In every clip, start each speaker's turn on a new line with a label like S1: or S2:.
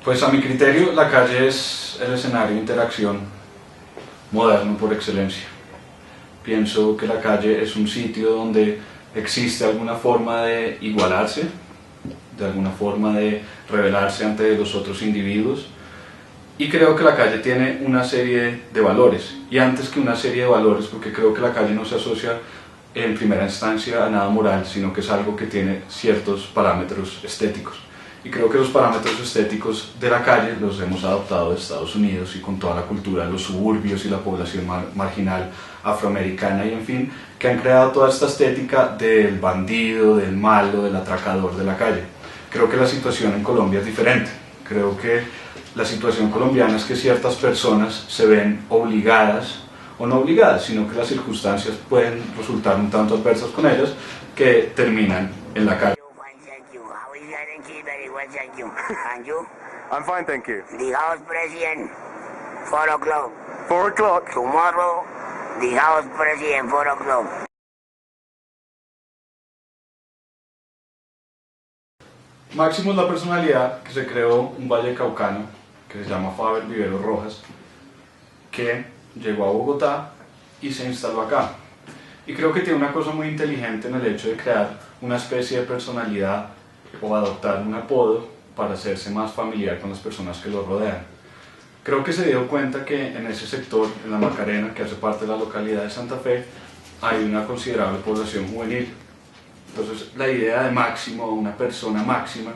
S1: Pues a mi criterio la calle es el escenario de interacción moderno por excelencia. Pienso que la calle es un sitio donde existe alguna forma de igualarse, de alguna forma de rebelarse ante los otros individuos, y creo que la calle tiene una serie de valores, y antes que una serie de valores, porque creo que la calle no se asocia en primera instancia a nada moral, sino que es algo que tiene ciertos parámetros estéticos. Y creo que los parámetros estéticos de la calle los hemos adoptado de Estados Unidos y con toda la cultura de los suburbios y la población marginal afroamericana y en fin, que han creado toda esta estética del bandido, del malo, del atracador de la calle. Creo que la situación en Colombia es diferente. Creo que la situación colombiana es que ciertas personas se ven obligadas, o no obligadas, sino que las circunstancias pueden resultar un tanto adversas con ellas, que terminan en la calle.
S2: Thank you. And you?
S3: I'm fine, thank you.
S2: The House President, 4 o'clock.
S3: 4 o'clock?
S2: Tomorrow, the House President, 4 o'clock.
S1: Máximo es la personalidad que se creó un vallecaucano que se llama Faber Viveros Rojas, que llegó a Bogotá y se instaló acá. Y creo que tiene una cosa muy inteligente en el hecho de crear una especie de personalidad o adoptar un apodo para hacerse más familiar con las personas que lo rodean. Creo que se dio cuenta que en ese sector, en la Macarena, que hace parte de la localidad de Santa Fe, hay una considerable población juvenil. Entonces la idea de Máximo, una persona máxima,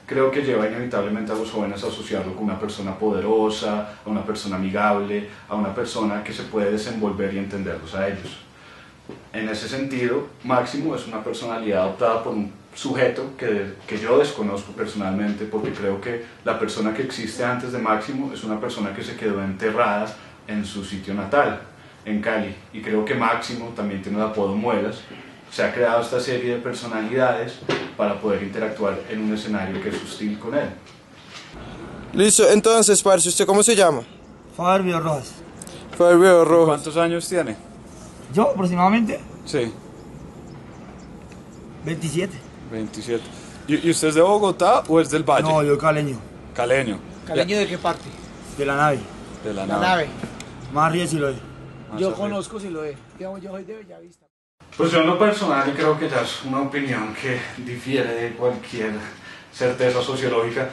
S1: creo que lleva inevitablemente a los jóvenes a asociarlo con una persona poderosa, a una persona amigable, a una persona que se puede desenvolver y entenderlos a ellos. En ese sentido, Máximo es una personalidad adoptada por un sujeto que yo desconozco personalmente, porque creo que la persona que existe antes de Máximo es una persona que se quedó enterrada en su sitio natal, en Cali, y creo que Máximo también tiene el apodo Muelas. Se ha creado esta serie de personalidades para poder interactuar en un escenario que es hostil con él.
S4: Listo, entonces, parce, ¿usted cómo se llama?
S5: Faber Viveros Rojas.
S4: Faber Viveros Rojas.
S1: ¿Cuántos años tiene?
S5: Yo aproximadamente
S1: Sí,
S5: 27.
S1: 27. ¿Y usted es de Bogotá o es del Valle?
S5: No, yo caleño.
S1: Caleño.
S6: ¿Caleño de qué parte?
S5: De la nave.
S1: De la
S6: La
S1: nave.
S6: nave.
S5: Más ríe si lo es.
S6: Yo conozco si lo es. Digamos, yo soy de Bellavista.
S1: Pues yo en lo personal, y creo que ya es una opinión que difiere de cualquier certeza sociológica,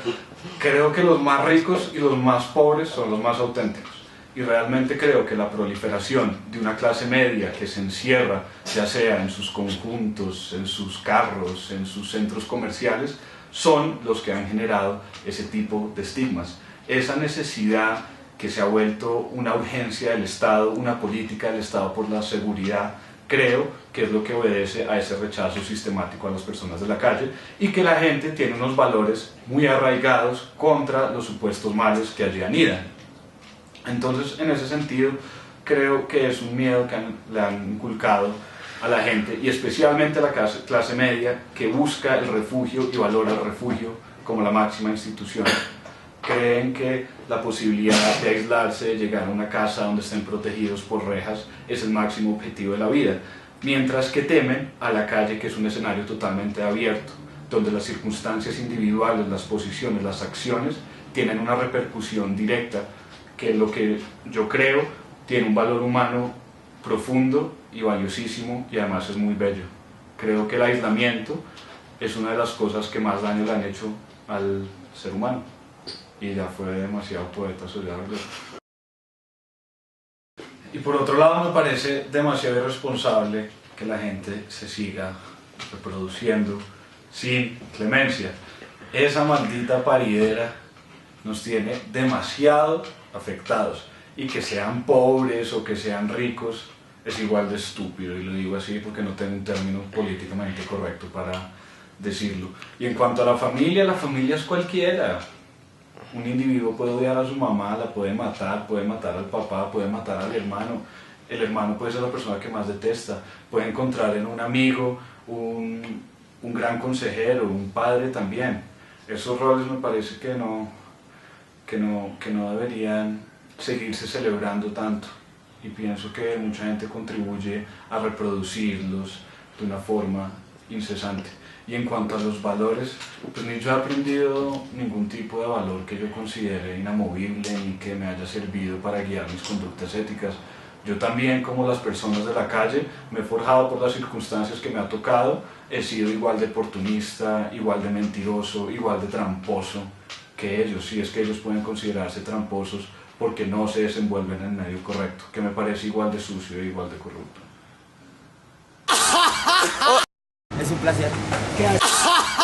S1: creo que los más ricos y los más pobres son los más auténticos. Y realmente creo que la proliferación de una clase media que se encierra, ya sea en sus conjuntos, en sus carros, en sus centros comerciales, son los que han generado ese tipo de estigmas. Esa necesidad que se ha vuelto una urgencia del Estado, una política del Estado por la seguridad, creo que es lo que obedece a ese rechazo sistemático a las personas de la calle, y que la gente tiene unos valores muy arraigados contra los supuestos males que allí anidan. Entonces, en ese sentido, creo que es un miedo que le han inculcado a la gente, y especialmente a la clase media, que busca el refugio y valora el refugio como la máxima institución. Creen que la posibilidad de aislarse, de llegar a una casa donde estén protegidos por rejas, es el máximo objetivo de la vida, mientras que temen a la calle, que es un escenario totalmente abierto, donde las circunstancias individuales, las posiciones, las acciones, tienen una repercusión directa, que lo que yo creo tiene un valor humano profundo y valiosísimo, y además es muy bello. Creo que el aislamiento es una de las cosas que más daño le han hecho al ser humano, y ya fue demasiado poeta Soledad. Y por otro lado, me parece demasiado irresponsable que la gente se siga reproduciendo sin clemencia. Esa maldita paridera nos tiene demasiado afectados, y que sean pobres o que sean ricos es igual de estúpido, y lo digo así porque no tengo un término políticamente correcto para decirlo. Y en cuanto a la familia es cualquiera. Un individuo puede odiar a su mamá, la puede matar al papá, puede matar al hermano. El hermano puede ser la persona que más detesta, puede encontrar en un amigo un gran consejero, un padre también. Esos roles me parece que no deberían seguirse celebrando tanto, y pienso que mucha gente contribuye a reproducirlos de una forma incesante. Y en cuanto a los valores, pues ni yo he aprendido ningún tipo de valor que yo considere inamovible ni que me haya servido para guiar mis conductas éticas. Yo también, como las personas de la calle, me he forjado por las circunstancias que me ha tocado, he sido igual de oportunista, igual de mentiroso, igual de tramposo que ellos, si es que ellos pueden considerarse tramposos porque no se desenvuelven en el medio correcto, que me parece igual de sucio e igual de corrupto.
S5: Es un placer.
S6: ¿Qué haces?